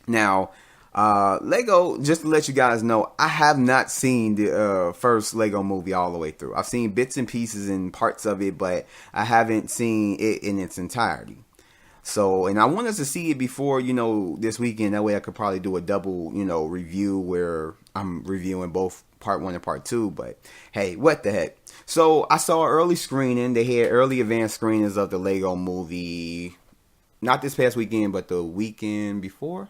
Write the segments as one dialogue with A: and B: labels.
A: Now, Lego, just to let you guys know, I have not seen the first Lego movie all the way through. I've seen bits and pieces and parts of it, but I haven't seen it in its entirety. So, and I want us to see it before, this weekend. That way I could probably do a double, review where I'm reviewing both part one and part two. But hey, what the heck. So I saw an early screening. They had early advanced screenings of the Lego movie. Not this past weekend, but the weekend before.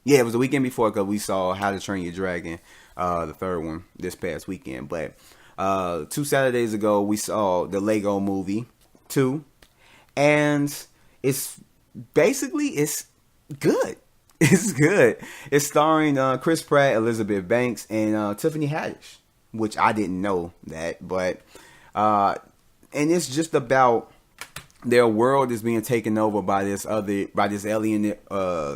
A: Yeah, it was the weekend before because we saw How to Train Your Dragon, the third one, this past weekend. But 2 Saturdays ago, we saw the Lego movie 2. And it's good. It's good. It's starring Chris Pratt, Elizabeth Banks, and Tiffany Haddish, which I didn't know that. But, and it's just about their world is being taken over by this alien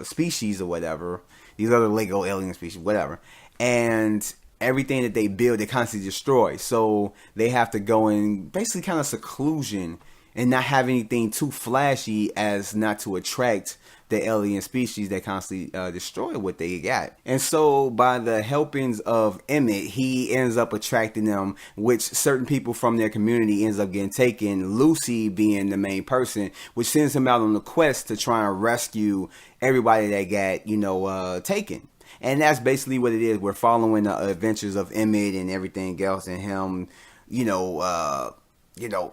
A: species or whatever. These other Lego alien species, whatever. And everything that they build, they constantly destroy. So they have to go in basically kind of seclusion and not have anything too flashy as not to attract the alien species that constantly destroy what they got. And so by the helpings of Emmett, he ends up attracting them, which certain people from their community ends up getting taken, Lucy being the main person, which sends him out on a quest to try and rescue everybody that got, taken. And that's basically what it is. We're following the adventures of Emmett and everything else, and him,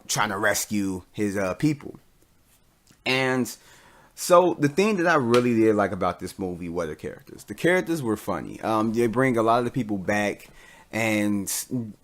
A: trying to rescue his people. And so the thing that I really did like about this movie were the characters. The characters were funny. They bring a lot of the people back and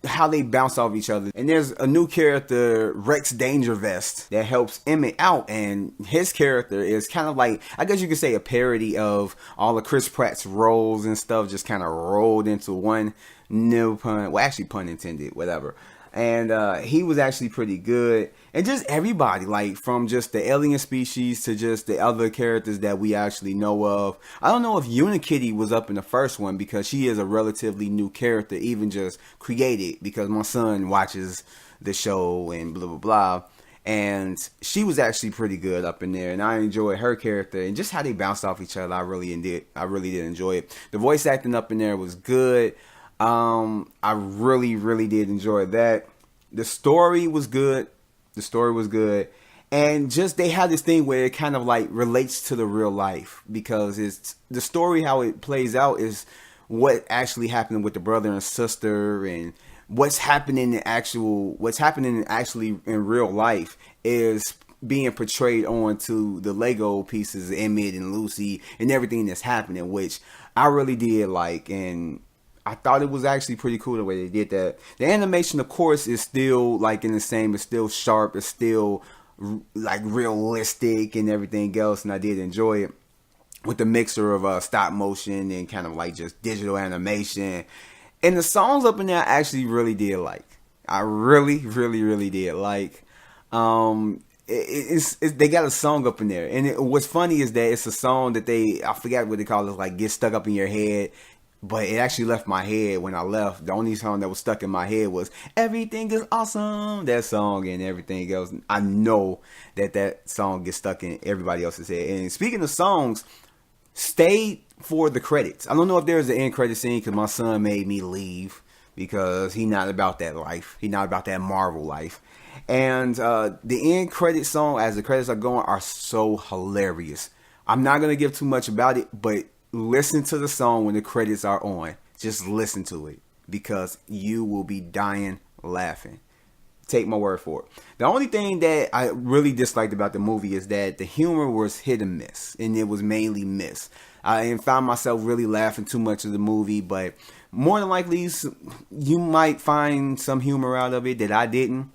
A: how they bounce off each other. And there's a new character, Rex Dangervest, that helps Emmett out. And his character is kind of like, I guess you could say, a parody of all of Chris Pratt's roles and stuff, just kind of rolled into one new pun. Well, actually, pun intended, whatever. And he was actually pretty good. And just everybody, like from just the alien species to just the other characters that we actually know of. I don't know if Unikitty was up in the first one because she is a relatively new character, even just created, because my son watches the show and blah, blah, blah. And she was actually pretty good up in there. And I enjoyed her character and just how they bounced off each other. I really did enjoy it. The voice acting up in there was good. I really did enjoy that. The story was good. And just they had this thing where it kind of like relates to the real life, because it's the story, how it plays out is what actually happened with the brother and sister, and what's happening actually in real life is being portrayed onto the Lego pieces, Emmett and Lucy and everything that's happening, which I really did like. And I thought it was actually pretty cool the way they did that. The animation, of course, is still like in the same. It's still sharp. It's still like realistic and everything else. And I did enjoy it with the mixture of stop motion and kind of like just digital animation. And the songs up in there, I actually really did like. I really did like. They got a song up in there, and what's funny is that it's a song that I forgot what they call it, like get stuck up in your head. But it actually left my head when I left. The only song that was stuck in my head was Everything Is Awesome. That song and everything else. I know that song gets stuck in everybody else's head. And speaking of songs, stay for the credits. I don't know if there's an end credit scene because my son made me leave because he's not about that life. He's not about that Marvel life. And the end credit song, as the credits are going, are so hilarious. I'm not going to give too much about it, but listen to the song when the credits are on. Just listen to it because you will be dying laughing. Take my word for it. The only thing that I really disliked about the movie is that the humor was hit and miss, and it was mainly miss. I found myself really laughing too much of the movie, but more than likely you might find some humor out of it that I didn't.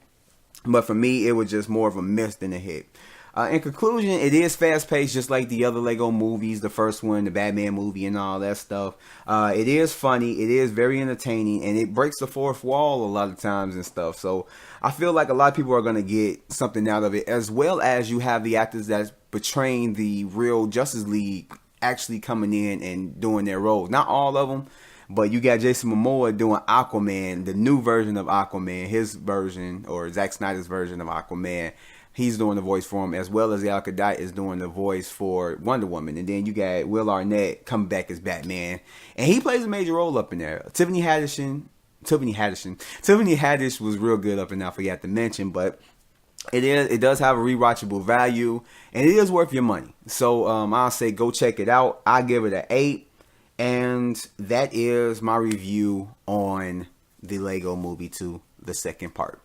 A: But for me, it was just more of a miss than a hit. In conclusion, it is fast-paced, just like the other Lego movies, the first one, the Batman movie, and all that stuff. It is funny, it is very entertaining, and it breaks the fourth wall a lot of times and stuff. So I feel like a lot of people are going to get something out of it, as well as you have the actors that's portraying the real Justice League actually coming in and doing their roles. Not all of them, but you got Jason Momoa doing Aquaman, the new version of Aquaman, his version, or Zack Snyder's version of Aquaman. He's doing the voice for him, as well as Gal Gadot is doing the voice for Wonder Woman. And then you got Will Arnett coming back as Batman, and he plays a major role up in there. Tiffany Haddish was real good up in there. I forgot to mention, but it does have a rewatchable value, and it is worth your money. So I'll say go check it out. I give it an 8, and that is my review on the Lego Movie 2, the second part.